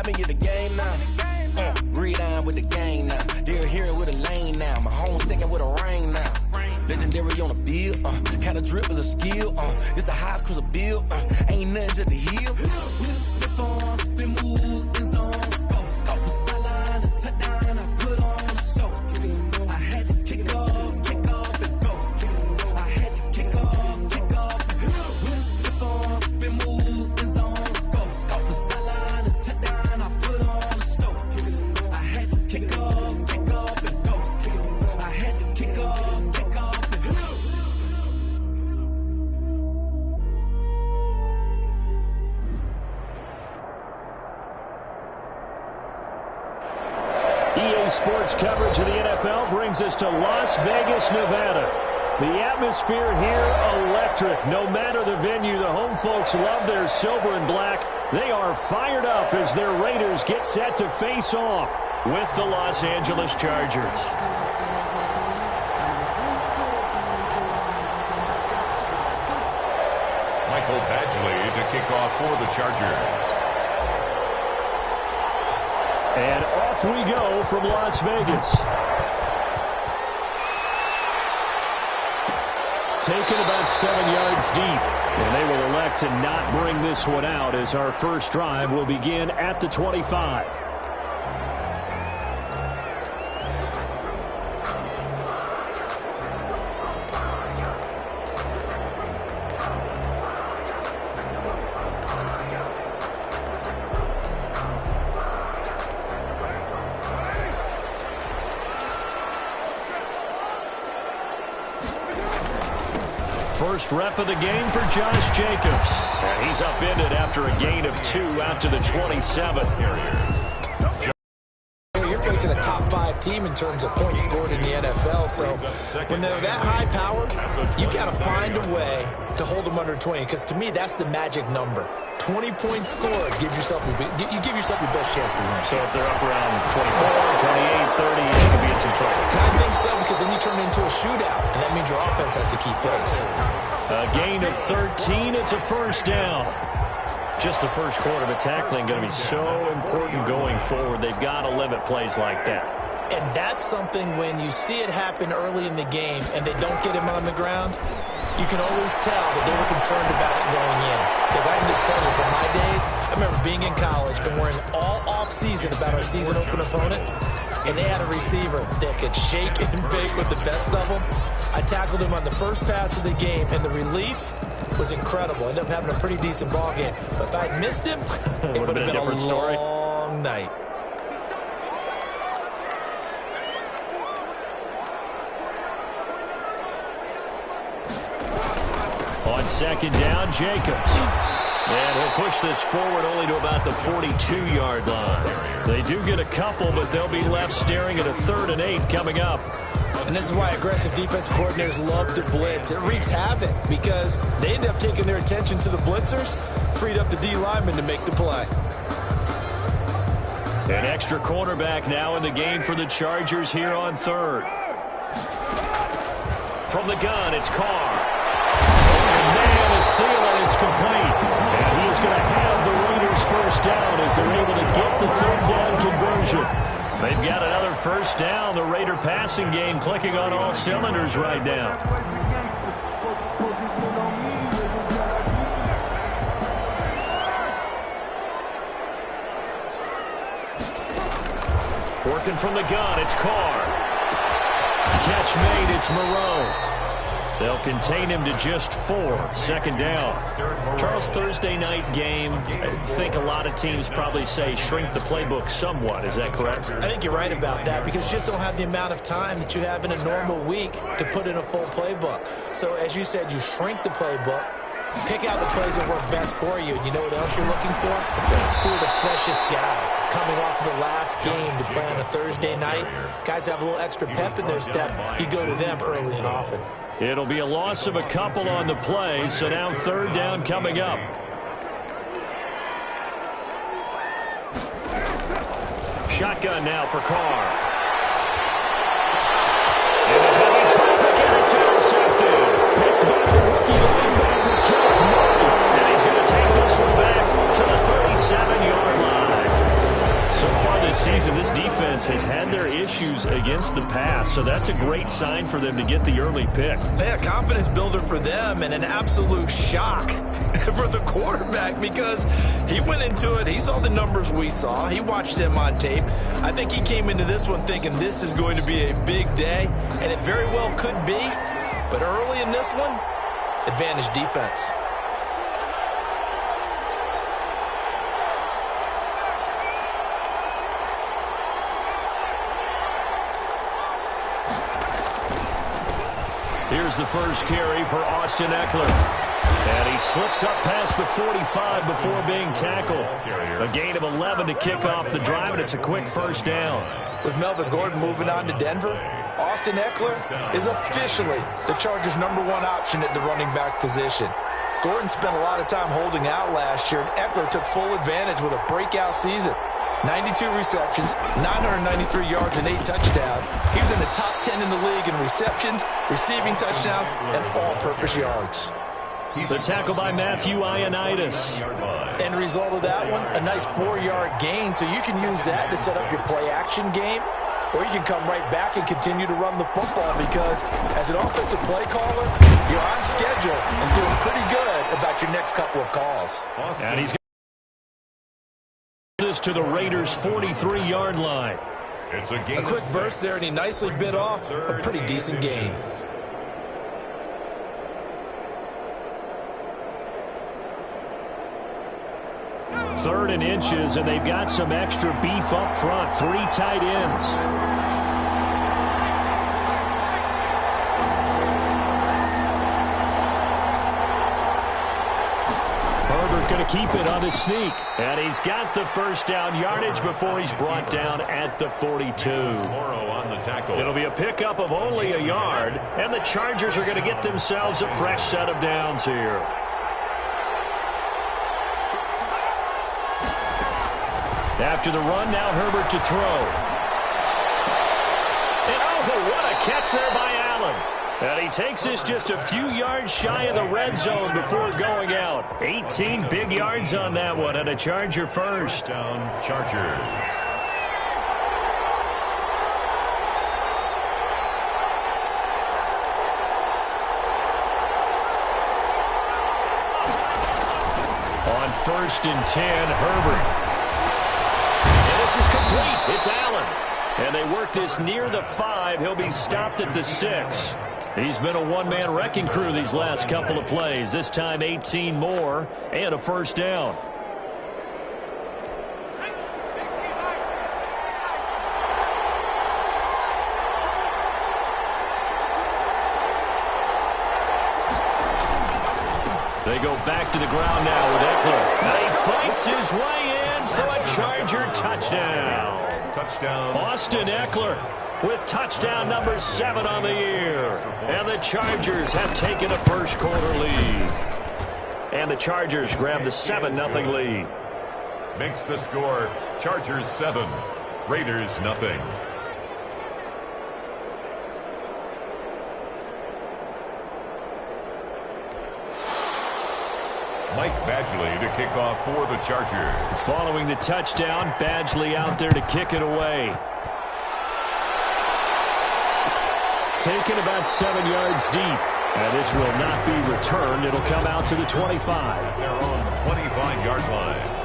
got me in the game now. Read on with the gang now. They're here with a lane now. My home second with a ring now. Legendary on the field. Kind of drip is a skill. It's the highest cruiser bill. Ain't nothing just to heal. Spin on, spin move, in zone, scope. Scope for sideline, a touchdown. I put on the show. I had to kick off and go. I had to kick off and go. Spin on, spin move, in zone, scope. Scope for sideline, a touchdown. I put on the show. I had to kick off and go. I had to kick off and go. EA Sports coverage of the NFL brings us to Las Vegas, Nevada. The atmosphere here, electric. No matter the venue, the home folks love their silver and black. They are fired up as their Raiders get set to face off with the Los Angeles Chargers. Michael Badgley to kick off for the Chargers. And off we go from Las Vegas. Taken about 7 yards deep. And they will elect to not bring this one out as our first drive will begin at the 25. First rep of the game for Josh Jacobs. And he's upended after a gain of 2 out to the 27. You're facing a top 5 team in terms of points scored in the NFL. So when they're that high powered, you've got to find a way to hold them under 20. Because to me, that's the magic number. 20 points scored, you give yourself your best chance to win. So if they're up around 24, 28, 30, they could be in some trouble. I think so, because then you turn it into a shootout, and that means your offense has to keep pace. A gain of 13, it's a first down. Just the first quarter, but tackling going to be so important going forward. They've got to limit plays like that. And that's something when you see it happen early in the game and they don't get him on the ground, you can always tell that they were concerned about it going in. Because I can just tell you from my days, I remember being in college and worrying all off-season about our season open opponent, and they had a receiver that could shake and bake with the best of them. I tackled him on the first pass of the game, and the relief was incredible. Ended up having a pretty decent ball game. But if I'd missed him, it would have been a different story. Long night. On second down, Jacobs. And he'll push this forward only to about the 42-yard line. They do get a couple, but they'll be left staring at a 3rd and 8 coming up. And this is why aggressive defensive coordinators love to blitz. It wreaks havoc because they end up taking their attention to the blitzers, freed up the D lineman to make the play. An extra cornerback now in the game for the Chargers here on 3rd. From the gun, it's Carr. And man, is Thielen is complete. And he is going to have the Raiders first down as they're able to get the 3rd down conversion. They've got another first down. The Raider passing game clicking on all cylinders right now. Working from the gun, it's Carr. Catch made, it's Moreau. They'll contain him to just 4. 2nd down. Charles, Thursday night game, I think a lot of teams probably say shrink the playbook somewhat. Is that correct? I think you're right about that because you just don't have the amount of time that you have in a normal week to put in a full playbook. So as you said, you shrink the playbook, pick out the plays that work best for you. You know what else you're looking for? Who are the freshest guys coming off of the last game to play on a Thursday night? Guys have a little extra pep in their step. You go to them early and often. It'll be a loss of a couple on the play, so now 3rd down coming up. Shotgun now for Carr. In the heavy traffic, and it's intercepted. Picked by the rookie linebacker, Kenneth Murray. And he's going to take this one back to the 37-yard line. season, this defense has had their issues against the pass, so that's a great sign for them to get the early pick. Yeah, confidence builder for them and an absolute shock for the quarterback because he went into it. He saw the numbers we saw. He watched him on tape. I think he came into this one thinking this is going to be a big day, and it very well could be. But early in this one, advantage defense. Here's the first carry for Austin Eckler. And he slips up past the 45 before being tackled. A gain of 11 to kick off the drive, and it's a quick first down. With Melvin Gordon moving on to Denver, Austin Eckler is officially the Chargers' #1 option at the running back position. Gordon spent a lot of time holding out last year, and Eckler took full advantage with a breakout season. 92 receptions, 993 yards, and 8 touchdowns. He's in the top 10 in the league in receptions, receiving touchdowns, and all-purpose yards. The tackle by Matthew Ioannidis. End result of that one, a nice 4-yard gain, so you can use that to set up your play-action game, or you can come right back and continue to run the football because as an offensive play caller, you're on schedule and feeling pretty good about your next couple of calls. And he's this to the Raiders' 43-yard line. It's a quick burst there, and he nicely bit off a pretty decent gain. Third and inches, and they've got some extra beef up front. 3 tight ends. Going to keep it on the sneak. And he's got the first down yardage before he's brought down at the 42. It'll be a pickup of only a yard, and the Chargers are going to get themselves a fresh set of downs here. After the run, now Herbert to throw. And oh, what a catch there by Allen. And he takes this just a few yards shy of the red zone before going out. 18 big yards on that one, and a Charger first. Down Chargers. On 1st and 10, Herbert. And this is complete. It's Allen. And they work this near the 5. He'll be stopped at the 6. He's been a one-man wrecking crew these last couple of plays. This time 18 more and a first down. They go back to the ground now with Eckler. Now he fights his way in for a Charger touchdown. Touchdown. Austin Eckler with touchdown number 7 on the year. And the Chargers have taken a first-quarter lead. And the Chargers grab the 7-0 lead. Makes the score Chargers 7, Raiders 0. Mike Badgley to kick off for the Chargers. Following the touchdown, Badgley out there to kick it away. Taken about 7 yards deep. And this will not be returned. It'll come out to the 25. They're on the 25-yard line.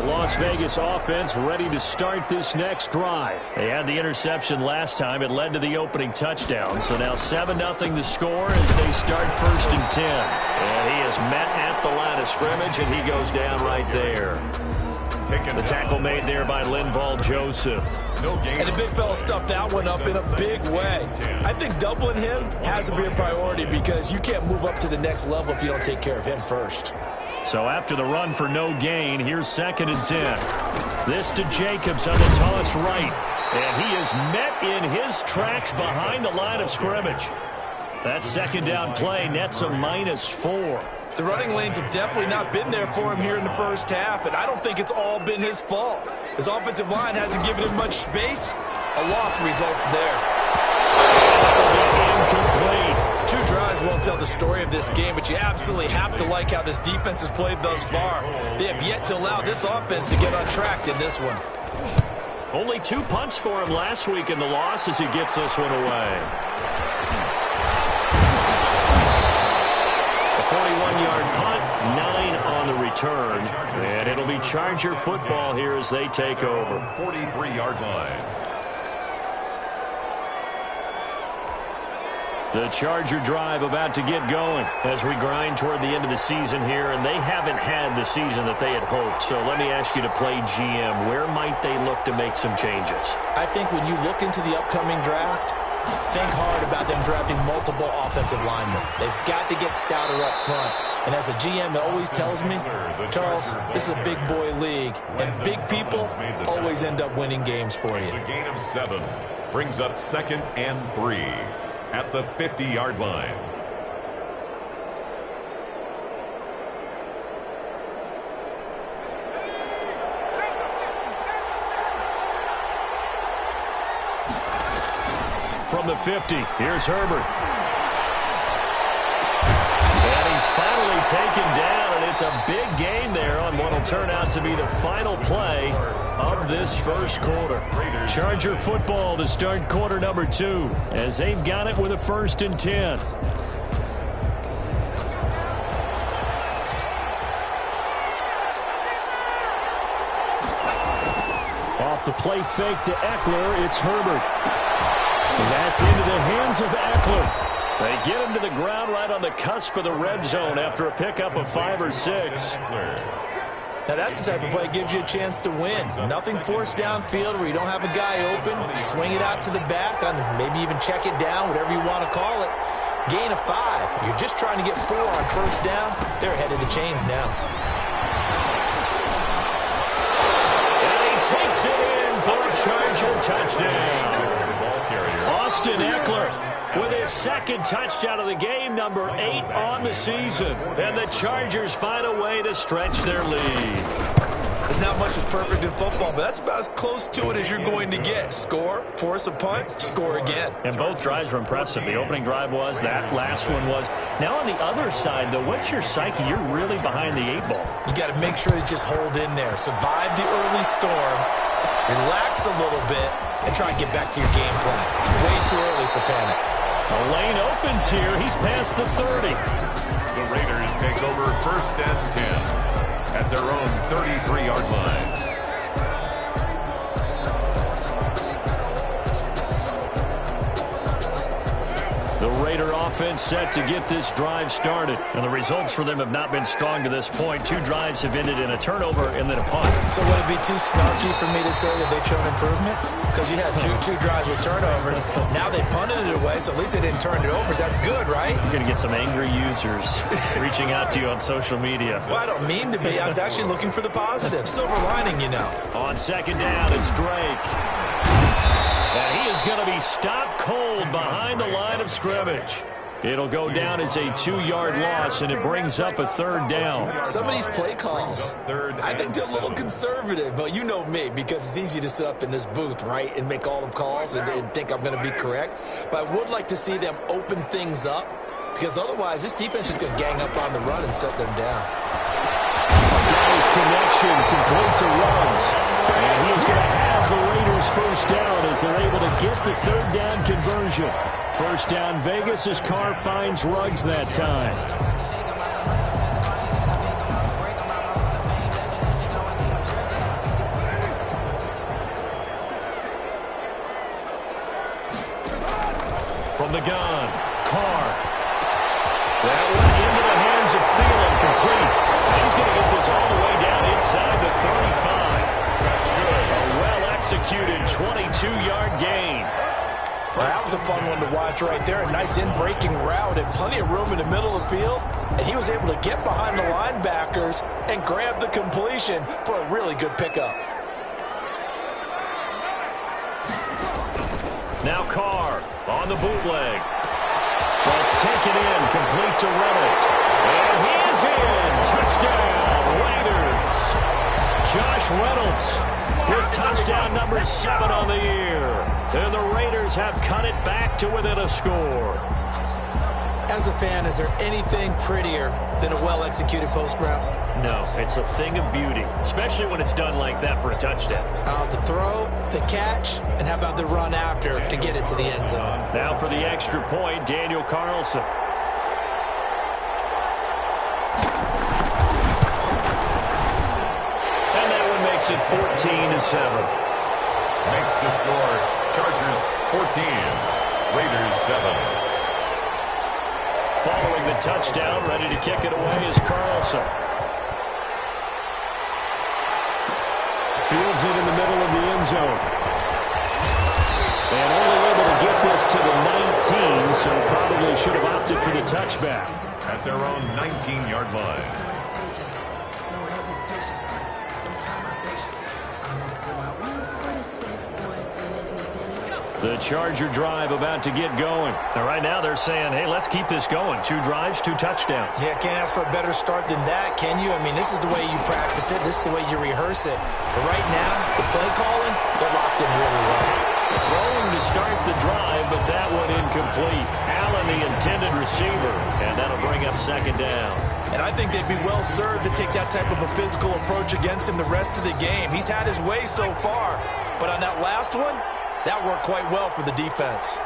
Las Vegas offense ready to start this next drive. They had the interception last time. It led to the opening touchdown. So now 7-0 the score as they start 1st and 10. And he is met at the line of scrimmage, and he goes down right there. taken. The tackle made there by Linval Joseph. No gain. And the big fella stuffed that one up in a big way. I think doubling him has to be a priority because you can't move up to the next level if you don't take care of him first. So after the run for no gain, here's 2nd and 10. This to Jacobs on the toss right. And he is met in his tracks behind the line of scrimmage. That 2nd down play nets a -4. The running lanes have definitely not been there for him here in the first half, and I don't think it's all been his fault. His offensive line hasn't given him much space. A loss results there. Incomplete. 2 drives won't tell the story of this game, but you absolutely have to like how this defense has played thus far. They have yet to allow this offense to get on track in this one. Only 2 punts for him last week in the loss as he gets this one away. A 41-yard punt, 9 on the return. And it'll be Charger football here as they take over. 43-yard line. The Charger drive about to get going as we grind toward the end of the season here, and they haven't had the season that they had hoped. So let me ask you to play GM. Where might they look to make some changes? I think when you look into the upcoming draft, think hard about them drafting multiple offensive linemen. They've got to get stouter up front. And as a GM, it always tells me, Charles, this is a big boy league, and big people always end up winning games for you. The gain of 7 brings up 2nd and 3 at the 50-yard line. From the 50, here's Herbert. And he's finally taken down, and it's a big gain there on what will turn out to be the final play of this first quarter. Charger football to start quarter number 2 as they've got it with a 1st and 10. Off the play fake to Eckler, it's Herbert. That's into the hands of Eckler. They get him to the ground right on the cusp of the red zone after a pickup of 5 or 6. Now, that's the type of play that gives you a chance to win. Nothing forced downfield where you don't have a guy open. Swing it out to the back, and maybe even check it down, whatever you want to call it. Gain of 5. You're just trying to get 4 on 1st down. They're ahead of the chains now. And he takes it in for a Charger touchdown. Austin Eckler with his 2nd touchdown of the game, number 8 on the season. And the Chargers find a way to stretch their lead. There's not much that's perfect in football, but that's about as close to it as you're going to get. Score, force a punt, score again. And both drives were impressive. The opening drive was, that last one was. Now on the other side, though, what's your psyche? You're really behind the 8 ball. You got to make sure you just hold in there. Survive the early storm, relax a little bit, and try and get back to your game plan. It's way too early for panic. The lane opens here. He's past the 30. The Raiders take over 1st and 10 at their own 33-yard line. The Raider offense set to get this drive started. And the results for them have not been strong to this point. 2 drives have ended in a turnover and then a punt. So would it be too snarky for me to say that they've shown improvement? Because you had two drives with turnovers. Now they punted it away, so at least they didn't turn it over. That's good, right? You're going to get some angry users reaching out to you on social media. Well, I don't mean to be. I was actually looking for the positive. Silver lining, you know. On 2nd down, it's Drake. And he is going to be stopped cold behind the line of scrimmage. It'll go down as a 2-yard loss, and it brings up a 3rd down. Some of these play calls, I think they're a little conservative, but you know me, because it's easy to sit up in this booth, right, and make all the calls and think I'm going to be correct. But I would like to see them open things up, because otherwise this defense is going to gang up on the run and shut them down. Guy's connection complete to Ruggs. And he is going to have the Raiders 1st down as they're able to get the 3rd down conversion. 1st down Vegas as Carr finds Ruggs that time. From the gun, Carr. That one into the hands of Thielen, complete. And he's going to get this all the way down inside the 35. well-executed 22-yard gain. Well, that was a fun one to watch right there. A nice in-breaking route and plenty of room in the middle of the field. And he was able to get behind the linebackers and grab the completion for a really good pickup. Now Carr on the bootleg. That's taken in, complete to Reynolds. And he is in. Touchdown, Raiders. Josh Reynolds for touchdown number 7 on the year. And the Raiders have cut it back to within a score. As a fan, is there anything prettier than a well-executed post route? No, it's a thing of beauty, especially when it's done like that for a touchdown. The throw, the catch, and how about the run after to get it to the end zone? Now for the extra point, Daniel Carlson. And that one makes it 14-7. Makes the score Chargers 14, Raiders 7. Following the touchdown, ready to kick it away is Carlson. Fields it in the middle of the end zone. And only able to get this to the 19, so probably should have opted for the touchback. At their own 19-yard line. The Charger drive about to get going. And right now they're saying, hey, let's keep this going. 2 drives, 2 touchdowns. Yeah, can't ask for a better start than that, can you? I mean, this is the way you practice it. This is the way you rehearse it. But right now, the play calling, they're locked in really well. The throwing to start the drive, but that one incomplete. Allen, the intended receiver, and that'll bring up 2nd down. And I think they'd be well served to take that type of a physical approach against him the rest of the game. He's had his way so far, but on that last one, that worked quite well for the defense.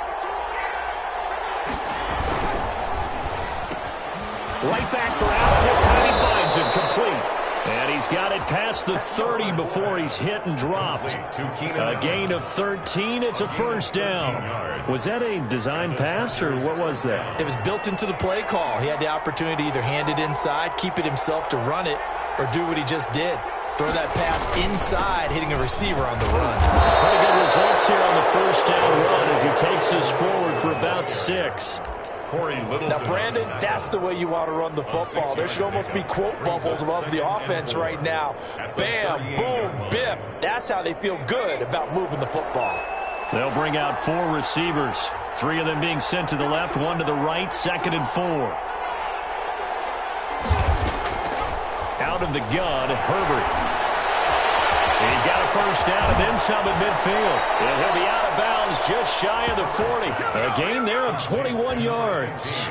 Right back for Allen. This time he finds it complete. And he's got it past the 30 before he's hit and dropped. A gain of 13. It's a 1st down. Was that a design pass, or what was that? It was built into the play call. He had the opportunity to either hand it inside, keep it himself to run it, or do what he just did. Throw that pass inside, hitting a receiver on the run. Pretty good results here on the 1st down run as he takes us forward for about 6. Now, Brandon, that's the way you want to run the football. There should almost be quote bubbles above the offense right now. Bam, boom, biff. That's how they feel good about moving the football. They'll bring out 4 receivers. 3 of them being sent to the left, 1 to the right, 2nd and 4. Out of the gun, Herbert. He's got a 1st down and then some at midfield. And he'll be out of bounds just shy of the 40. A gain there of 21 yards.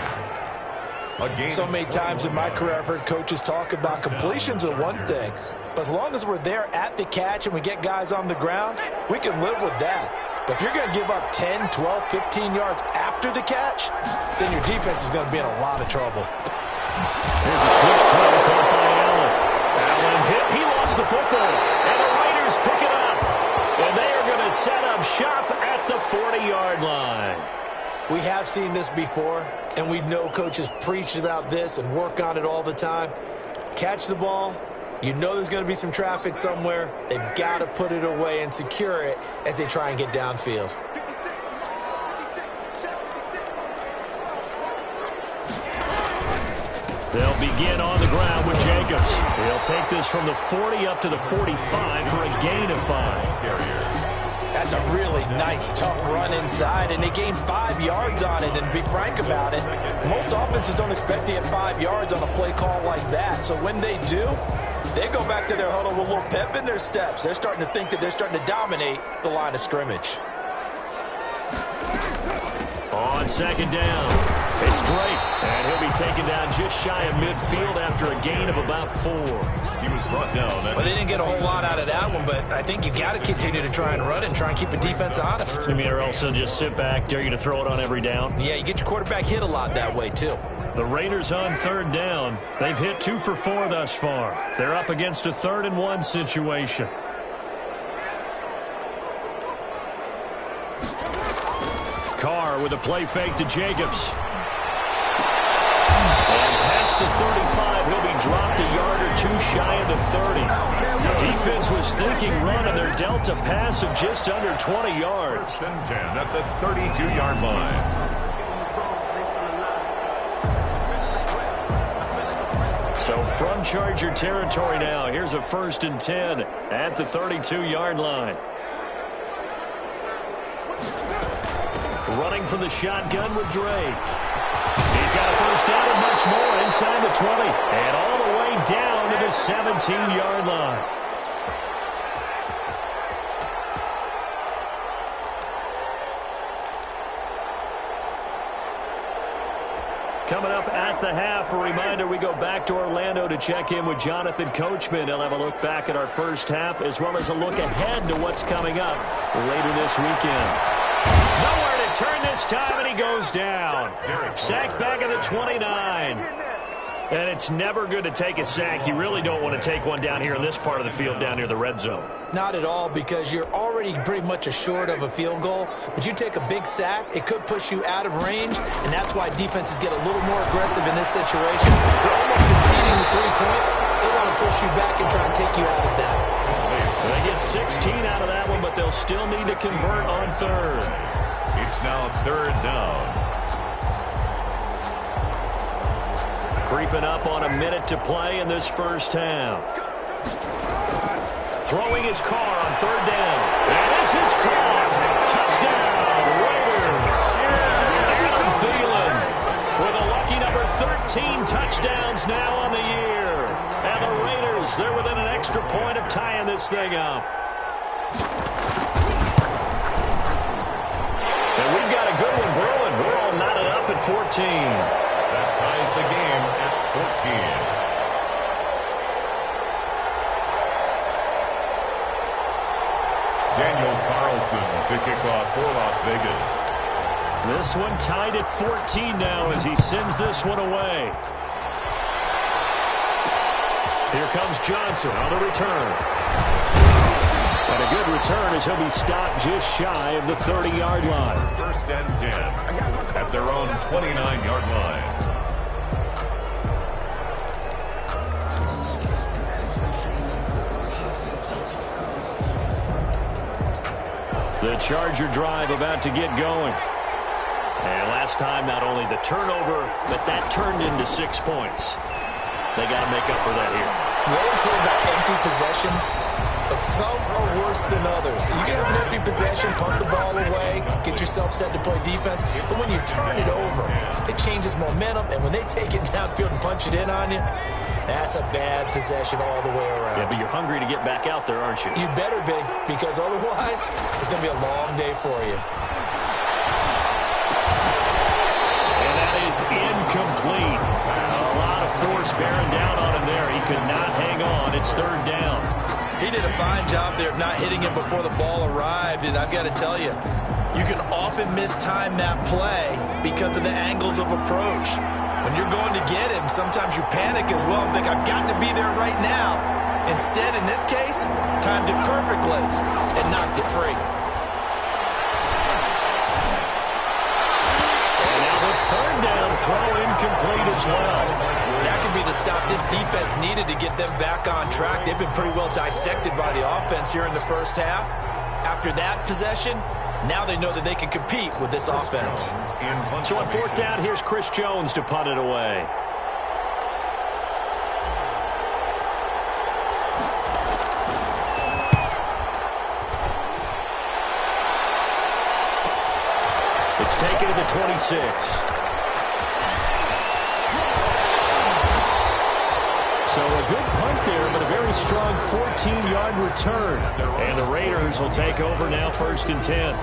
So many times in my career I've heard coaches talk about completions are one thing. But as long as we're there at the catch and we get guys on the ground, we can live with that. But if you're going to give up 10, 12, 15 yards after the catch, then your defense is going to be in a lot of trouble. Here's a quick throw caught by Allen. Allen hit. He lost the football. And the Raiders pick it up. And they are going to set up shop at the 40-yard line. We have seen this before, and we know coaches preach about this and work on it all the time. Catch the ball. You know there's going to be some traffic somewhere. They've got to put it away and secure it as they try and get downfield. They'll begin on the ground with Jacobs. He'll take this from the 40 up to the 45 for a gain of 5. That's a really nice, tough run inside, and they gained 5 yards on it. And to be frank about it, most offenses don't expect to get 5 yards on a play call like that. So when they do, they go back to their huddle with a little pep in their steps. They're starting to think that they're starting to dominate the line of scrimmage. On 2nd down, it's Drake, and he'll be taken down just shy of midfield after a gain of about 4. He was brought down. Well, they didn't get a whole lot out of that one, but I think you got to continue to try and run and try and keep the defense honest. You mean, or else they'll just sit back, dare you to throw it on every down? Yeah, you get your quarterback hit a lot that way, too. The Raiders on 3rd down. They've hit 2 for 4 thus far. They're up against a 3rd and 1 situation. Carr with a play fake to Jacobs. And past past the 35. He'll be dropped a yard or two shy of the 30. Defense was thinking run, and they're dealt a pass of just under 20 yards. 10 at the 32-yard line. So from Charger territory now, here's a 1st and 10 at the 32-yard line. Running from the shotgun with Drake. He's got a first down and much more inside the 20 and all the way down to the 17-yard line. Coming up at the half, a reminder, we go back to Orlando to check in with Jonathan Coachman. He'll have a look back at our first half as well as a look ahead to what's coming up later this weekend. Nowhere to turn this time, and he goes down. Sacked back at the 29. And it's never good to take a sack. You really don't want to take one down here in this part of the field down near the red zone. Not at all, because you're already pretty much assured of a field goal. But you take a big sack, it could push you out of range, and that's why defenses get a little more aggressive in this situation. They're almost conceding the 3 points. They want to push you back and try and take you out of that. They get 16 out of that one, but they'll still need to convert on 3rd. It's now 3rd down. Creeping up on a minute to play in this first half. Throwing his car on 3rd down. And this is caught. Touchdown, Raiders. Adam Thielen with a lucky number 13 touchdowns now on the year. And the Raiders, they're within an extra point of tying this thing up. And we've got a good one brewing. We're all knotted up at 14. That ties the game at 14. Daniel Carlson to kick off for Las Vegas. This one tied at 14 now as he sends this one away. Here comes Johnson on the return. And a good return as he'll be stopped just shy of the 30-yard line. 1st and 10 at their own 29-yard line. The Charger drive about to get going. And last time, not only the turnover, but that turned into 6 points. They got to make up for that here. You always hear about empty possessions, but some are worse than others. You can have an empty possession, punt the ball away, get yourself set to play defense, but when you turn it over, it changes momentum, and when they take it downfield and punch it in on you, that's a bad possession all the way around. Yeah, but you're hungry to get back out there, aren't you? You better be, because otherwise, it's going to be a long day for you. And that is incomplete. A lot of force bearing down on him there. He could not hang on. It's 3rd down. He did a fine job there of not hitting him before the ball arrived, and I've got to tell you, you can often mistime that play because of the angles of approach. When you're going to get him, sometimes you panic as well and think, I've got to be there right now. Instead, in this case, timed it perfectly and knocked it free. And now the 3rd down throw incomplete as well. That could be the stop this defense needed to get them back on track. They've been pretty well dissected by the offense here in the first half. After that possession, now they know that they can compete with this offense. So on 4th down, here's Chris Jones to punt it away. It's taken to the 26. So a good punt there, but a very strong 14-yard return. And the Raiders will take over now 1st and 10.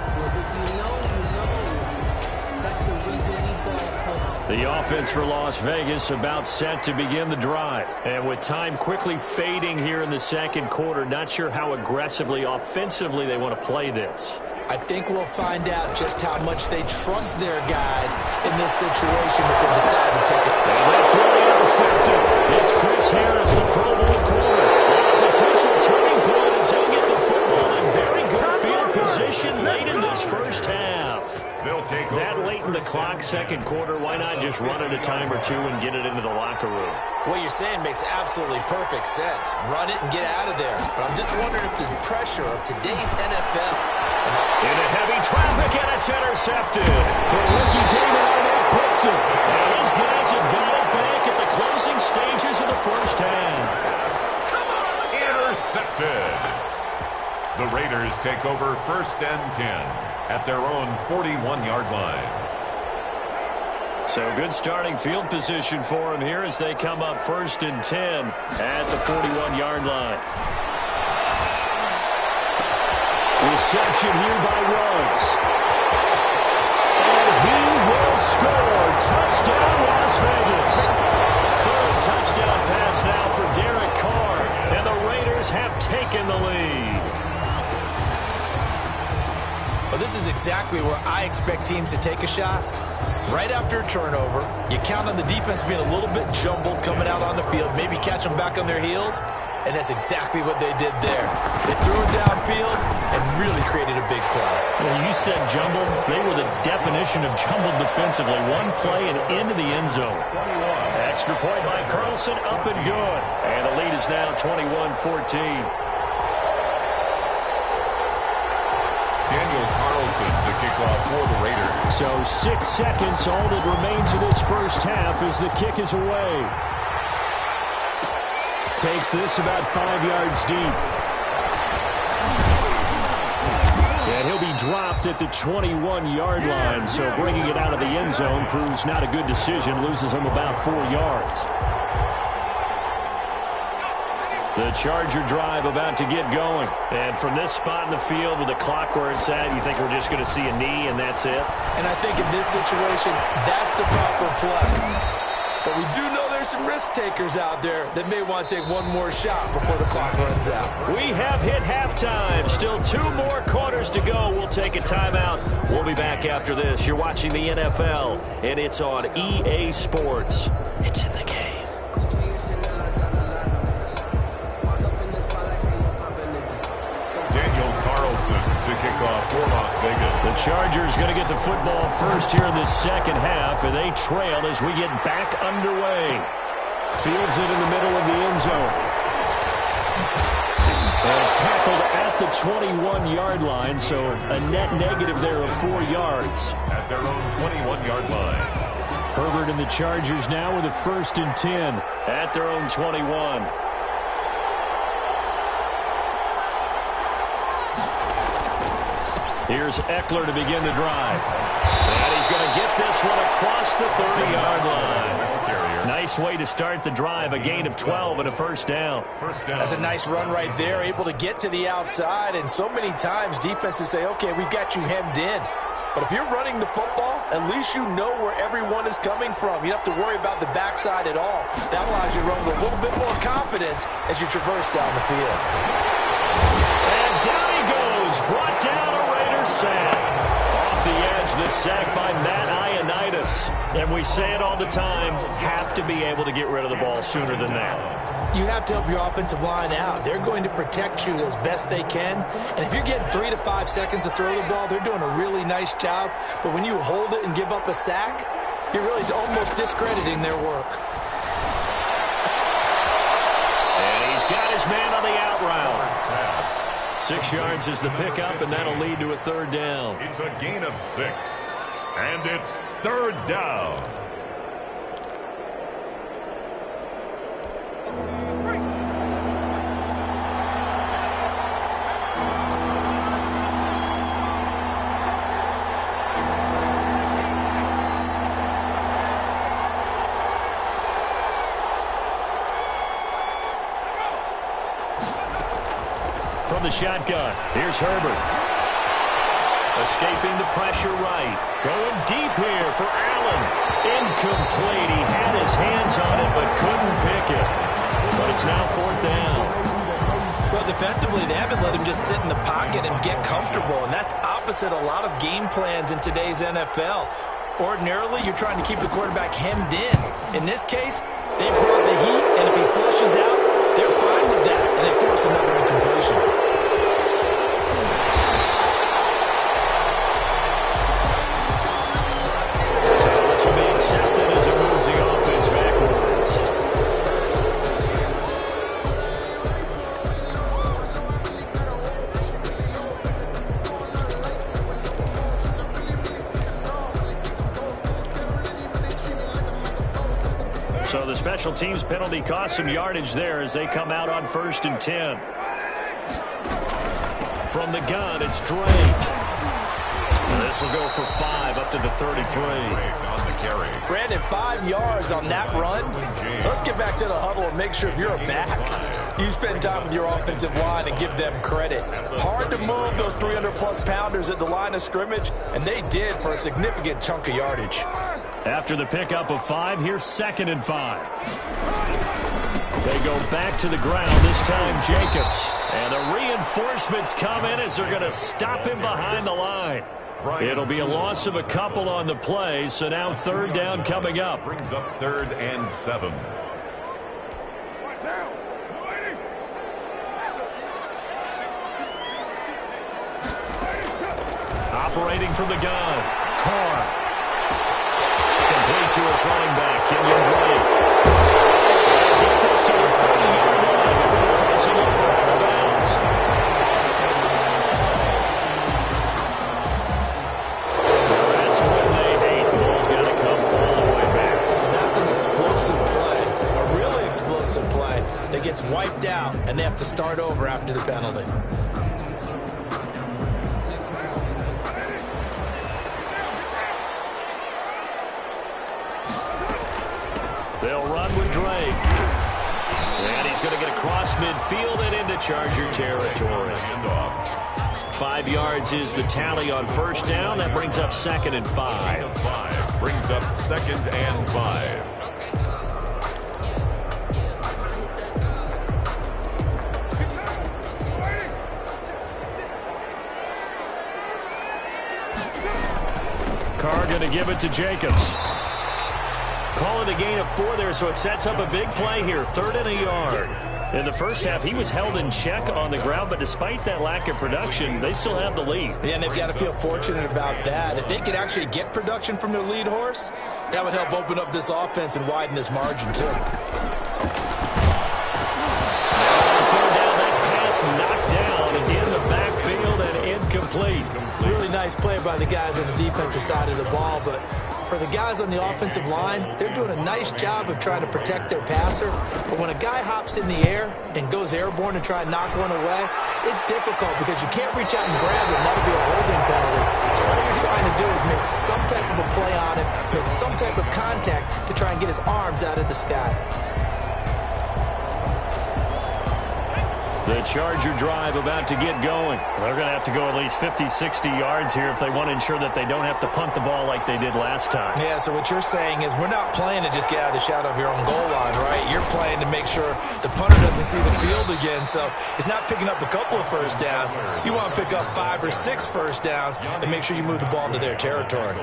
The offense for Las Vegas about set to begin the drive. And with time quickly fading here in the 2nd quarter, not sure how aggressively, offensively they want to play this. I think we'll find out just how much they trust their guys in this situation if they decide to take it. And that throw intercepted. It's Chris Harris, the Pro Bowl corner. And a potential turning point as he'll get the football in very good field position late in this first half. They'll take over. That late in the clock, second quarter, why not just run it a time or two and get it into the locker room? What you're saying makes absolutely perfect sense. Run it and get out of there. But I'm just wondering if the pressure of today's NFL... Into heavy traffic, and it's intercepted. The rookie David Arnett picks it. And these guys have got it back at the closing stages of the first half. Intercepted. The Raiders take over first and 10 at their own 41-yard line. So good starting field position for them here as they come up first and 10 at the 41-yard line. Reception here by Ruggs. And he will score. Touchdown, Las Vegas. Third touchdown pass now for Derek Carr. And the Raiders have taken the lead. Well, this is exactly where I expect teams to take a shot. Right after a turnover, you count on the defense being a little bit jumbled coming out on the field, maybe catch them back on their heels, and that's exactly what they did there. They threw it downfield and really created a big play. Well, you said jumbled. They were the definition of jumbled defensively. One play and into the end zone. Extra point by Carlson, up and good. And the lead is now 21-14. Daniel Carlson to kick off for the Raiders. So 6 seconds, all that remains of this first half as the kick is away. Takes this about 5 yards deep. And he'll be dropped at the 21-yard line, so bringing it out of the end zone proves not a good decision, loses him about 4 yards. The Charger drive about to get going. And from this spot in the field with the clock where it's at, you think we're just going to see a knee and that's it? And I think in this situation, that's the proper play. But we do know there's some risk takers out there that may want to take one more shot before the clock runs out. We have hit halftime. Still 2 more quarters to go. We'll take a timeout. We'll be back after this. You're watching the NFL, and it's on EA Sports. It's in the game. To kick off for Las Vegas. The Chargers going to get the football first here in the second half, and they trail as we get back underway. Fields it in the middle of the end zone. And tackled at the 21-yard line, so a net negative there of 4 yards. At their own 21-yard line. Herbert and the Chargers now with a first and 10 at their own 21. Here's Eckler to begin the drive. And he's going to get this one across the 30-yard line. Nice way to start the drive. A gain of 12 and a first down. That's a nice run right there. Able to get to the outside. And so many times defenses say, okay, we've got you hemmed in. But if you're running the football, at least you know where everyone is coming from. You don't have to worry about the backside at all. That allows you to run with a little bit more confidence as you traverse down the field. And down he goes. Brought down a Raiders sack. Off the edge, the sack by Matt Ioannidis. And we say it all the time, have to be able to get rid of the ball sooner than that. You have to help your offensive line out. They're going to protect you as best they can. And if you're getting 3 to 5 seconds to throw the ball, they're doing a really nice job. But when you hold it and give up a sack, you're really almost discrediting their work. And he's got his man on the out route. 6 yards is the pickup, and that'll lead to a third down. It's a gain of 6. And it's third down. From the shotgun, here's Herbert. Escaping the pressure right. Going deep here for Allen. Incomplete. He had his hands on it but couldn't pick it. But it's now fourth down. Well, defensively, they haven't let him just sit in the pocket and get comfortable, and that's opposite a lot of game plans in today's NFL. Ordinarily, you're trying to keep the quarterback hemmed in. In this case, they brought the heat, and if he flushes out, they're fine with that, and they force another incompletion. So the special teams penalty cost some yardage there as they come out on 1st and 10. From the gun, it's Drake. This will go for 5 up to the 33. On the carry. Brandon, 5 yards on that run. Let's get back to the huddle and make sure if you're a back, you spend time with your offensive line and give them credit. Hard to move those 300-plus pounders at the line of scrimmage, and they did for a significant chunk of yardage. After the pickup of 5, here's 2nd and 5. They go back to the ground, this time Jacobs. And the reinforcements come in as they're going to stop him behind the line. It'll be a loss of a couple on the play, so now 3rd down coming up. Brings up 3rd and 7. Operating from the gun, Carr. Complete to his running back, Kenyon Drake. Get this to the 30-yard line before crossing over out of bounds. That's when they hate. The ball's got to come all the way back. So that's an explosive play, a really explosive play that gets wiped out, and they have to start over after the penalty. They'll run with Drake. And he's going to get across midfield and into Charger territory. 5 yards is the tally on 1st down. That brings up 2nd and 5. Brings up 2nd and 5. Carr going to give it to Jacobs. Call it a gain of 4 there, so it sets up a big play here. 3rd and a yard. In the first half, he was held in check on the ground, but despite that lack of production, they still have the lead. Yeah, and they've got to feel fortunate about that. If they could actually get production from their lead horse, that would help open up this offense and widen this margin, too. Throw down that pass, knocked down in the backfield and incomplete. Really nice play by the guys on the defensive side of the ball, but for the guys on the offensive line, they're doing a nice job of trying to protect their passer. But when a guy hops in the air and goes airborne to try and knock one away, it's difficult because you can't reach out and grab it, and that'll be a holding penalty. So all you're trying to do is make some type of a play on him, make some type of contact to try and get his arms out of the sky. The Charger drive about to get going. They're going to have to go at least 50, 60 yards here if they want to ensure that they don't have to punt the ball like they did last time. Yeah, so what you're saying is we're not playing to just get out of the shadow of your own goal line, right? You're playing to make sure the punter doesn't see the field again. So it's not picking up a couple of 1st downs. You want to pick up 5 or 6 1st downs and make sure you move the ball into their territory.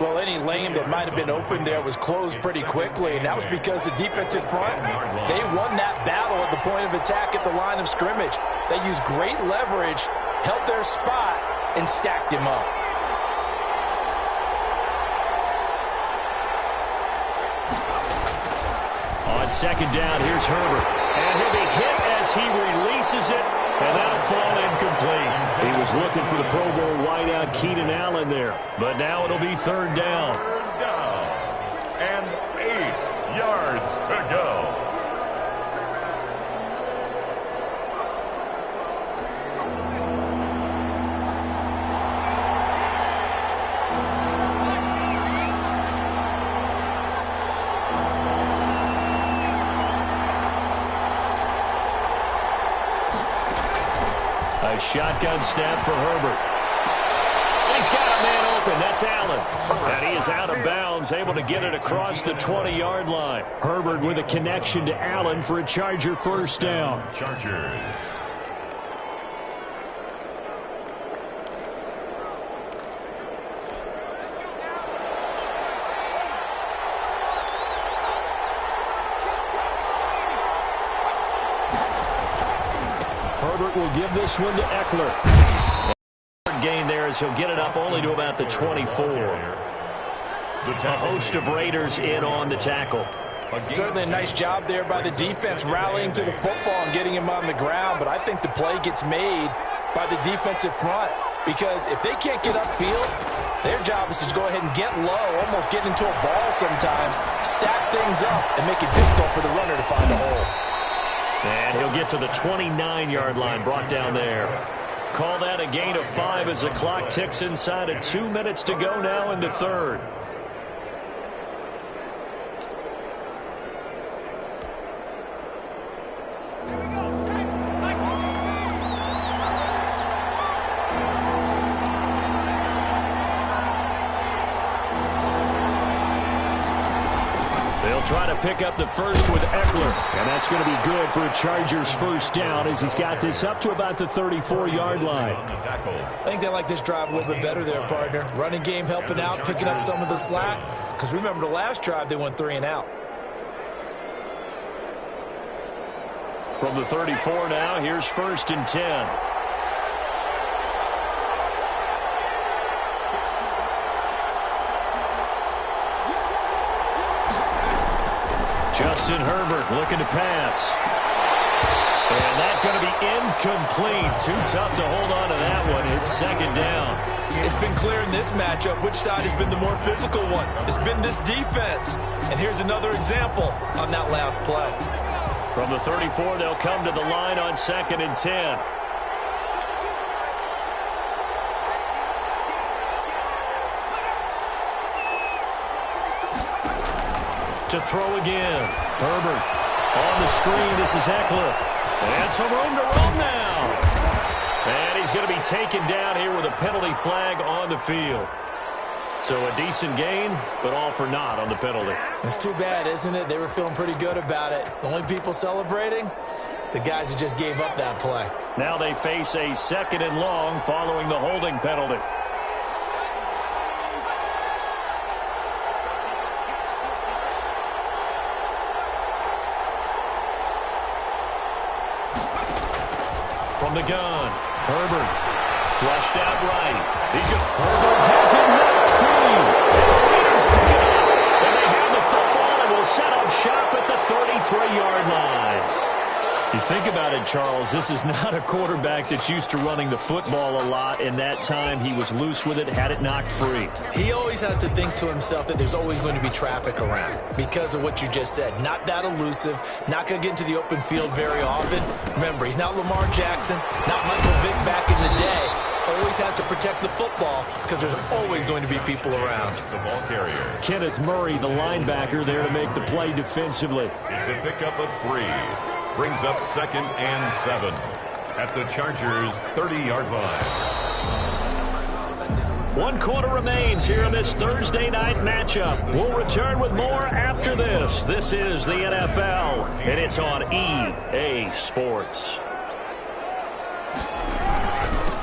Well, any lane that might have been open there was closed pretty quickly, and that was because the defensive front, they won that battle at the point of attack at the line of scrimmage. They used great leverage, held their spot, and stacked him up. On 2nd down, here's Herbert. And he'll be hit as he releases it, and that'll fall incomplete. He was looking for the Pro Bowl wideout Keenan Allen there, but now it'll be 3rd down. 3rd down. And 8 yards to go. A shotgun snap for Herbert. He's got a man open. That's Allen. And he is out of bounds, able to get it across the 20-yard line. Herbert with a connection to Allen for a Charger 1st down. Chargers. Herbert will give this one to Eckler. Gain there as he'll get it up only to about the 24. A host of Raiders in on the tackle. Certainly a nice job there by the defense rallying to the football and getting him on the ground, but I think the play gets made by the defensive front because if they can't get upfield, Their job is to go ahead and get low, almost get into a ball sometimes, stack things up, and make it difficult for the runner to find a hole. And he'll get to the 29-yard line, brought down there. Call that a gain of 5 as the clock ticks inside of 2 minutes to go now in the third. Try to pick up the first with Eckler, and that's going to be good for a Chargers first down as he's got this up to about the 34-yard line. I think they like this drive a little bit better there, partner. Running game helping out, picking up some of the slack, because remember the last drive they went 3 and out. From the 34 now, here's 1st and 10. Justin Herbert looking to pass. And that's going to be incomplete. Too tough to hold on to that one. It's 2nd down. It's been clear in this matchup which side has been the more physical one. It's been this defense. And here's another example on that last play. From the 34, they'll come to the line on 2nd and 10. To throw again. Herbert on the screen. This is Eckler. And some room to run now. And he's going to be taken down here with a penalty flag on the field. So a decent gain, but all for naught on the penalty. It's too bad, isn't it? They were feeling pretty good about it. The only people celebrating, the guys who just gave up that play. Now they face a 2nd and long following the holding penalty. From the gun, Herbert flushed out right. Herbert has it knocked free. And the Raiders pick it up. And they have the football and will set up shop at the 33-yard line. You think about it, Charles, this is not a quarterback that's used to running the football a lot. In that time, he was loose with it, had it knocked free. He always has to think to himself that there's always going to be traffic around because of what you just said. Not that elusive, not going to get into the open field very often. Remember, he's not Lamar Jackson, not Michael Vick back in the day. Always has to protect the football because there's always going to be people around. The ball carrier. Kenneth Murray, the linebacker, there to make the play defensively. It's a pickup of 3. Brings up 2nd and 7 at the Chargers' 30-yard line. 1 quarter remains here in this Thursday night matchup. We'll return with more after this. This is the NFL, and it's on EA Sports.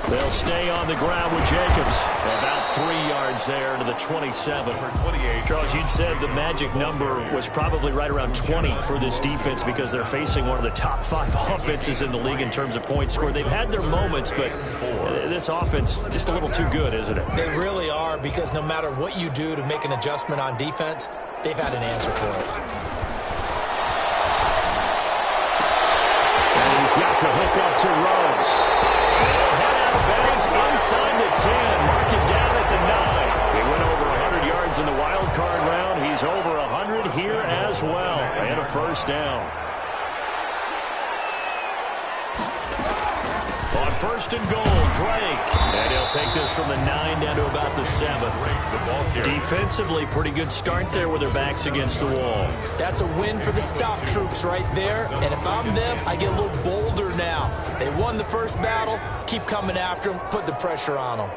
They'll stay on the ground with Jacobs. About 3 yards there to the 27. Charles, you'd said the magic number was probably right around 20 for this defense because they're facing one of the top 5 offenses in the league in terms of points scored. They've had their moments, but this offense just a little too good, isn't it? They really are, because no matter what you do to make an adjustment on defense, they've had an answer for it. And he's got the hook up to Rose. Bags inside the 10. Mark it down at the 9. He went over 100 yards in the wild card round. He's over 100 here as well. And a first down. On 1st and goal, Drake. And he'll take this from the 9 down to about the 7. Defensively, pretty good start there with their backs against the wall. That's a win for the stop troops right there. And if I'm them, I get a little bolder now. They won the first battle. Keep coming after them. Put the pressure on them.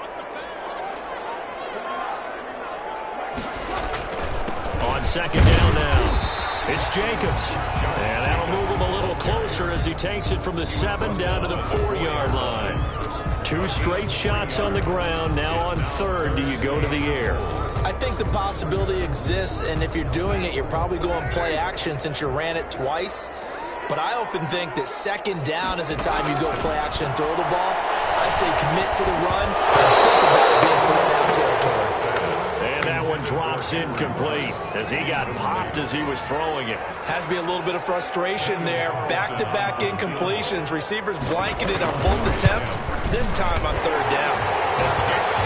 On 2nd down now. It's Jacobs. And that'll move him a little closer as he takes it from the 7 down to the 4-yard line. 2 straight shots on the ground. Now on 3rd, do you go to the air? I think the possibility exists, and if you're doing it, you're probably going play action since you ran it twice. But I often think that 2nd down is the time you go play action and throw the ball. I say commit to the run and think about it being 4-down territory. And that one drops incomplete as he got popped as he was throwing it. Has to be a little bit of frustration there. Back-to-back incompletions. Receivers blanketed on both attempts, this time on 3rd down.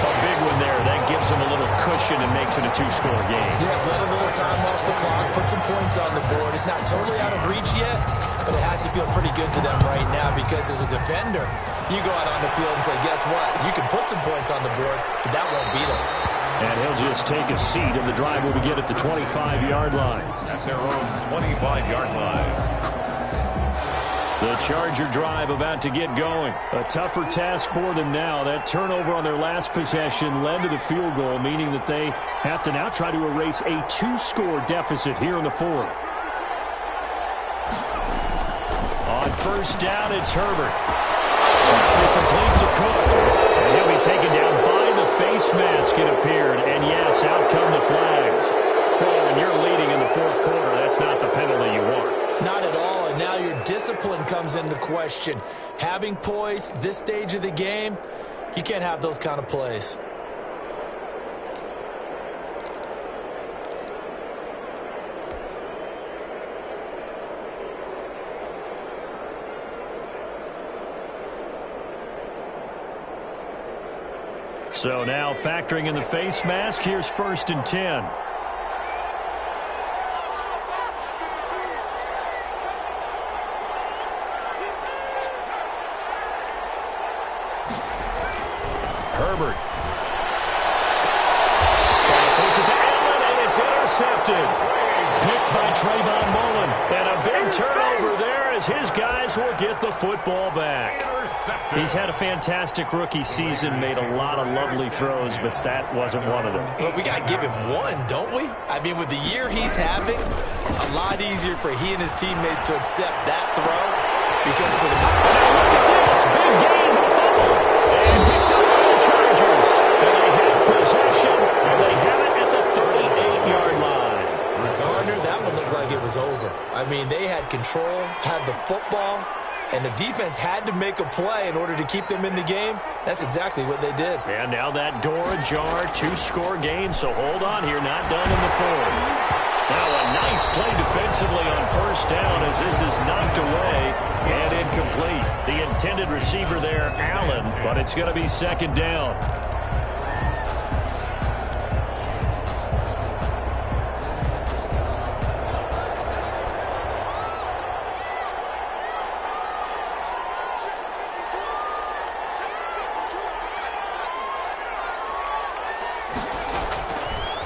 A big one there. That gives gives them a little cushion and makes it a two-score game. Yeah, let a little time off the clock, put some points on the board. It's not totally out of reach yet, but it has to feel pretty good to them right now because as a defender, you go out on the field and say, guess what? You can put some points on the board, but that won't beat us. And he'll just take a seat, and the drive will begin at the 25-yard line. At their own 25-yard line. The Charger drive about to get going. A tougher task for them now. That turnover on their last possession led to the field goal, meaning that they have to now try to erase a two-score deficit here in the fourth. On first down, it's Herbert. It completes a Cook. And he'll be taken down by the face mask, it appeared. And yes, out come the flags. Well, when you're leading in the fourth quarter, that's not the penalty you want. Not at all, and now your discipline comes into question. Having poise this stage of the game, you can't have those kind of plays. So now factoring in the face mask, here's 1st and 10. Herbert. Trying to force it to Allen, and it's intercepted. Picked by Trayvon Mullen. And a big turnover there as his guys will get the football back. He's had a fantastic rookie season, made a lot of lovely throws, but that wasn't one of them. Well, we got to give him one, don't we? I mean, with the year he's having, a lot easier for he and his teammates to accept that throw because for the... Look at this! Big gain, fumble, and picked up by the Chargers. And they have possession, and they have it at the 38-yard line. Partner, that one looked like it was over. I mean, they had control, had the football, and the defense had to make a play in order to keep them in the game. That's exactly what they did. And now that door ajar, two-score game, so hold on here, not done in the fourth. Now a nice play defensively on first down as this is knocked away and incomplete. The intended receiver there, Allen, but it's going to be 2nd down.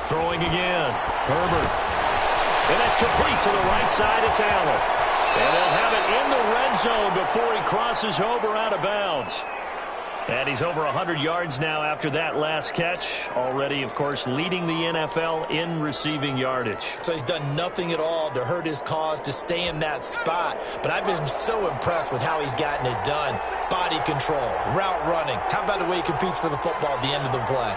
Throwing again. Herbert. And that's complete to the right side. It's Allen. And they'll have it in the red zone before he crosses over out of bounds. And he's over 100 yards now after that last catch. Already, of course, leading the NFL in receiving yardage. So he's done nothing at all to hurt his cause, to stay in that spot. But I've been so impressed with how he's gotten it done. Body control, route running. How about the way he competes for the football at the end of the play?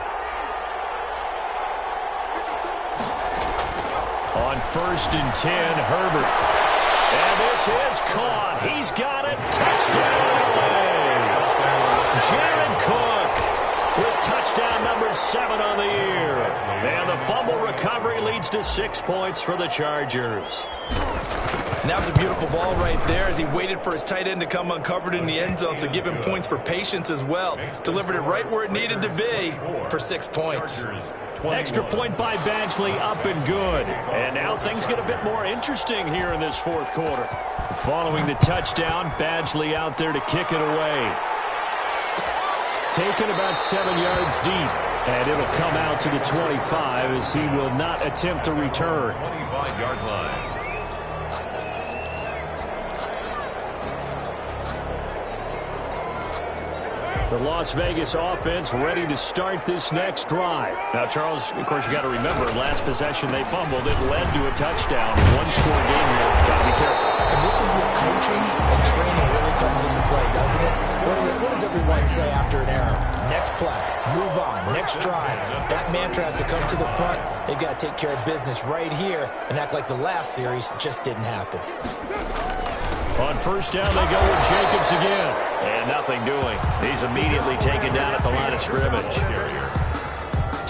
On 1st and 10, Herbert. And this is caught. He's got it. Touchdown. Jared Cook with touchdown number 7 on the year. And the fumble recovery leads to 6 points for the Chargers. And that was a beautiful ball right there as he waited for his tight end to come uncovered in the end zone, so give him points for patience as well. Delivered it right where it needed to be for 6 points. Extra point by Badgley, up and good. And now things get a bit more interesting here in this fourth quarter. Following the touchdown, Badgley out there to kick it away. Taken about 7 yards deep. And it'll come out to the 25 as he will not attempt to return. 25-yard line. The Las Vegas offense ready to start this next drive. Now, Charles, of course, you got to remember, last possession they fumbled. It led to a touchdown. One-score game here. Got to be careful. And this is where coaching and training really comes into play, doesn't it? What does everyone say after an error? Next play, move on, next drive. That mantra has to come to the front. They've got to take care of business right here and act like the last series just didn't happen. On first down, they go with Jacobs again. And nothing doing. He's immediately taken down at the line of scrimmage.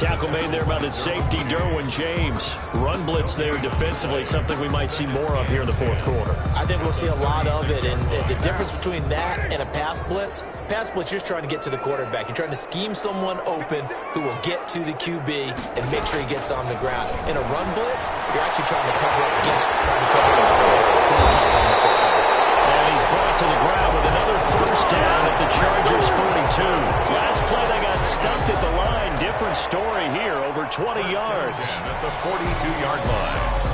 Tackle made there by the safety, Derwin James. Run blitz there defensively, something we might see more of here in the fourth quarter. I think we'll see a lot of it, and the difference between that and a pass blitz, you're just trying to get to the quarterback. You're trying to scheme someone open who will get to the QB and make sure he gets on the ground. In a run blitz, you're actually trying to cover up gaps, trying to cover those holes so they can't run the football. And he's brought to the ground with another first down at the Chargers 42. Last play they got stumped at the line. Different story here, over 20 yards. At the 42-yard line.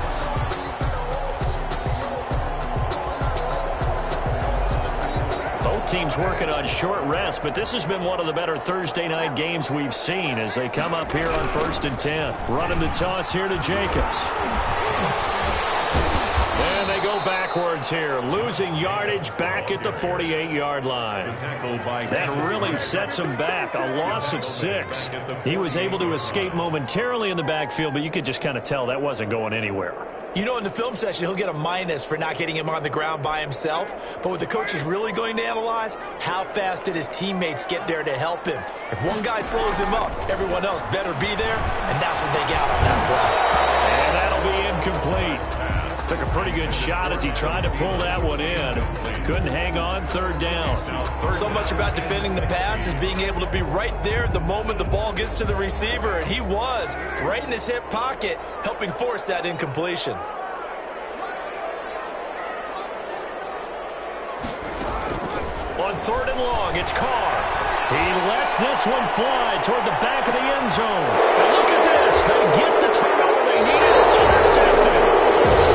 Both teams working on short rest, but this has been one of the better Thursday night games we've seen as they come up here on 1st and 10. Running the toss here to Jacobs. And they go backwards here, losing yardage back at the 48-yard line. That really sets him back, a loss of 6. He was able to escape momentarily in the backfield, but you could just kind of tell that wasn't going anywhere. You know, in the film session, he'll get a minus for not getting him on the ground by himself. But what the coach is really going to analyze, how fast did his teammates get there to help him? If one guy slows him up, everyone else better be there, and that's what they got on that play. And that'll be incomplete. Took a pretty good shot as he tried to pull that one in. Couldn't hang on, 3rd down. So much about defending the pass is being able to be right there at the moment the ball gets to the receiver, and he was right in his hip pocket, helping force that incompletion. On 3rd and long, it's Carr. He lets this one fly toward the back of the end zone. And look at this. They get the turnover they needed. It's intercepted.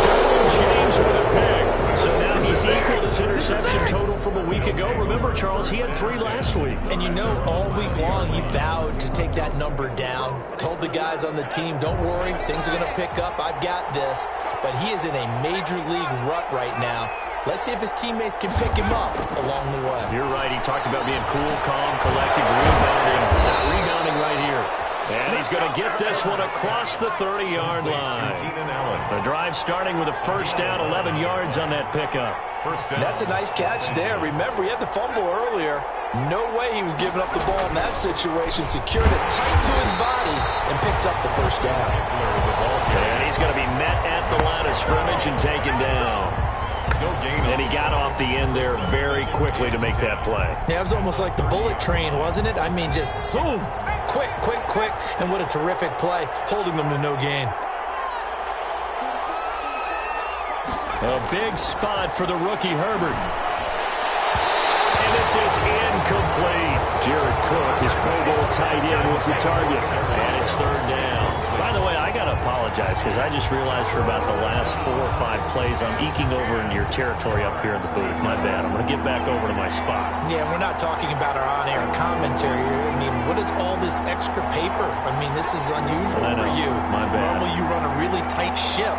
Derwin James with a pick. So now he's equaled his interception total from a week ago. Remember, Charles, he had 3 last week. And you know, all week long he vowed to take that number down. Told the guys on the team, don't worry, things are going to pick up. I've got this. But he is in a major league rut right now. Let's see if his teammates can pick him up along the way. You're right. He talked about being cool, calm, collected, rebounding. Not rebounding right here. And he's going to get this one across the 30-yard line. The drive starting with a first down, 11 yards on that pickup. That's a nice catch there. Remember, he had the fumble earlier. No way he was giving up the ball in that situation. Secured it tight to his body and picks up the first down. And he's going to be met at the line of scrimmage and taken down. And he got off the end there very quickly to make that play. Yeah, it was almost like the bullet train, wasn't it? I mean, just zoom. Quick, quick, quick. And what a terrific play, holding them to no gain. A big spot for the rookie Herbert. And this is incomplete. Jared Cook, his Pro Bowl tight end, was the target. And it's 3rd down. By the way, I got to apologize because I just realized for about the last 4 or 5 plays I'm eking over into your territory up here in the booth. My bad. I'm going to get back over to my spot. Yeah, we're not talking about our on-air commentary. I mean, what is all this extra paper? I mean, this is unusual for you. My bad. Normally you run a really tight ship.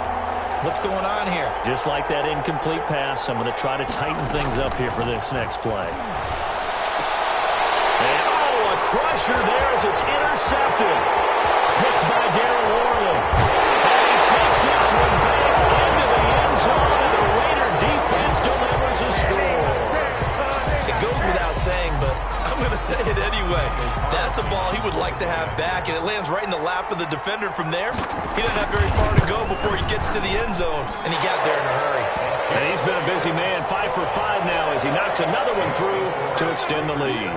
What's going on here? Just like that incomplete pass, I'm going to try to tighten things up here for this next play. And, a crusher there as it's intercepted. Picked by Darren Worley. And he takes this one back into the end zone, and the Raider defense delivers a score. It goes without saying, but I'm going to say it anyway. That's a ball he would like to have back, and it lands right in the lap of the defender from there. He doesn't have very far to go before he gets to the end zone, and he got there in a hurry. And he's been a busy man, 5 for 5 now as he knocks another one through to extend the lead.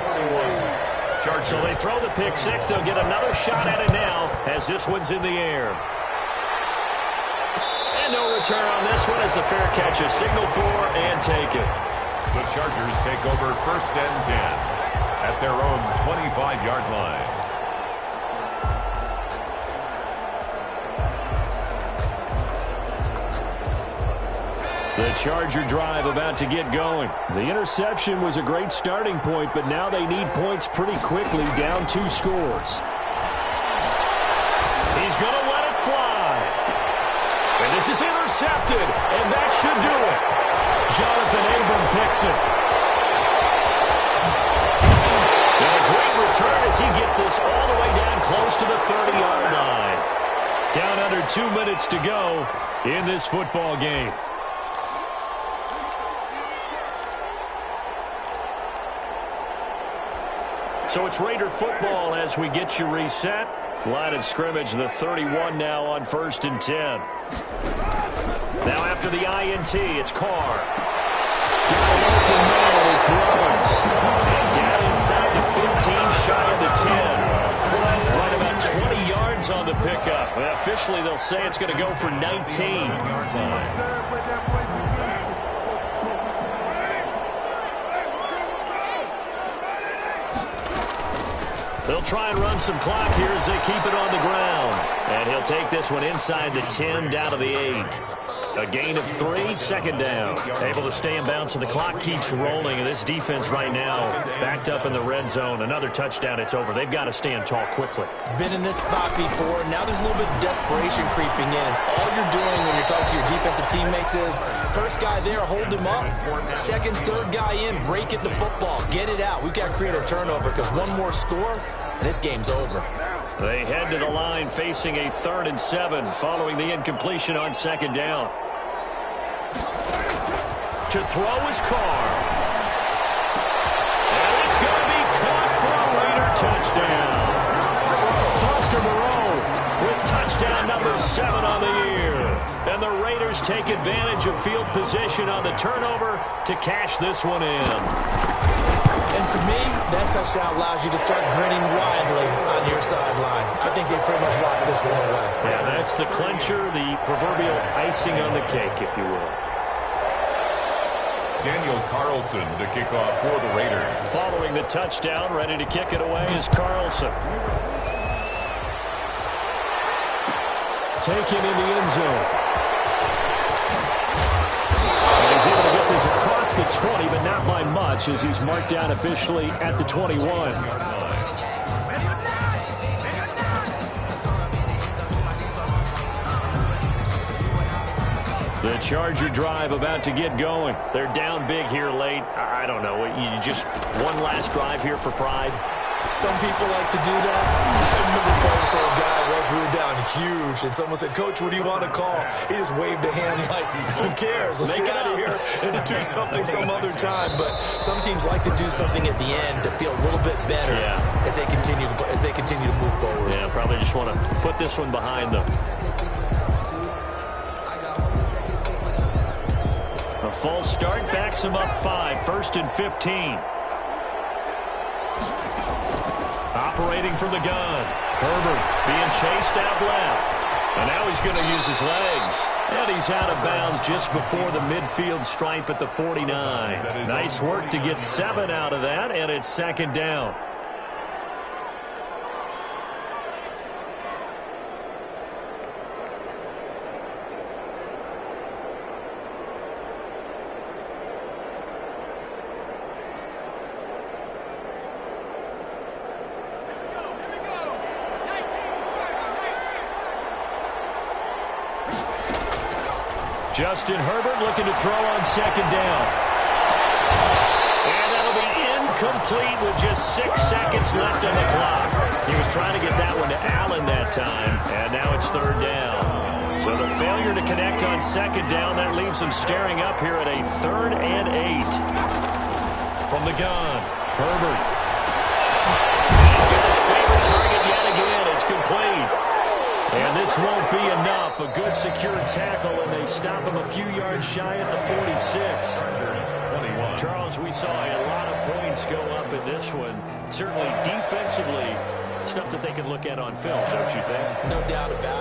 So they throw the pick 6. They'll get another shot at it now as this one's in the air. And no return on this one as the fair catch is signaled for and taken. The Chargers take over 1st and 10 at their own 25-yard line. The Charger drive about to get going. The interception was a great starting point, but now they need points pretty quickly, down 2 scores. He's going to let it fly. And this is intercepted, and that should do it. Jonathan Abram picks it. And a great return as he gets this all the way down close to the 30-yard line. Down under 2 minutes to go in this football game. So it's Raider football as we get you reset. Line of scrimmage, the 31 now on 1st and 10. Now after the INT, it's Carr. Got an open man, it's Rhodes. And down inside the 15, shy of the 10. Right about 20 yards on the pickup. Well, officially, they'll say it's going to go for 19. They'll try and run some clock here as they keep it on the ground. And he'll take this one inside the 10, down to the 8. A gain of 3, second down. Able to stay in bounds, and the clock keeps rolling. And this defense right now backed up in the red zone. Another touchdown, it's over. They've got to stand tall quickly. Been in this spot before. Now there's a little bit of desperation creeping in. And all you're doing when you're talking to your defensive teammates is, first guy there, hold him up. Second, third guy in, rake it the football. Get it out. We've got to create a turnover because one more score, and this game's over. They head to the line facing a 3rd and 7 following the incompletion on 2nd down. To throw is Carr. And it's going to be caught for a Raider touchdown. Foster Moreau with touchdown number 7 on the year. And the Raiders take advantage of field position on the turnover to cash this one in. And to me, that touchdown allows you to start grinning widely on your sideline. I think they pretty much locked this one away. Yeah, that's the clincher, the proverbial icing on the cake, if you will. Daniel Carlson to kick off for the Raiders. Following the touchdown, ready to kick it away is Carlson. Taken in the end zone. And he's able to get this across the 20, but not by much, as he's marked down officially at the 21. The Charger drive about to get going. They're down big here late. I don't know. You just one last drive here for pride. Some people like to do that. I remember playing for a guy once. We were down huge, and someone said, "Coach, what do you want to call?" He just waved a hand like, "Who cares? Let's get out of here and do something some other time." But some teams like to do something at the end to feel a little bit better as they continue to move forward. Yeah, probably just want to put this one behind them. A false start backs him up 5, 1st and 15. Operating from the gun. Herbert being chased out left. And now he's going to use his legs. And he's out of bounds just before the midfield stripe at the 49. Nice work to get 7 out of that, and it's 2nd down. Justin Herbert looking to throw on 2nd down. And that'll be incomplete with just 6 seconds left on the clock. He was trying to get that one to Allen that time, and now it's 3rd down. So the failure to connect on 2nd down, that leaves him staring up here at a 3rd and 8. From the gun, Herbert. He's got his favorite target yet again. It's complete. And this won't be enough. A good secure tackle, and they stop him a few yards shy at the 46. Charles, we saw a lot of points go up in this one. Certainly defensively, stuff that they can look at on film, don't you think? No doubt about it.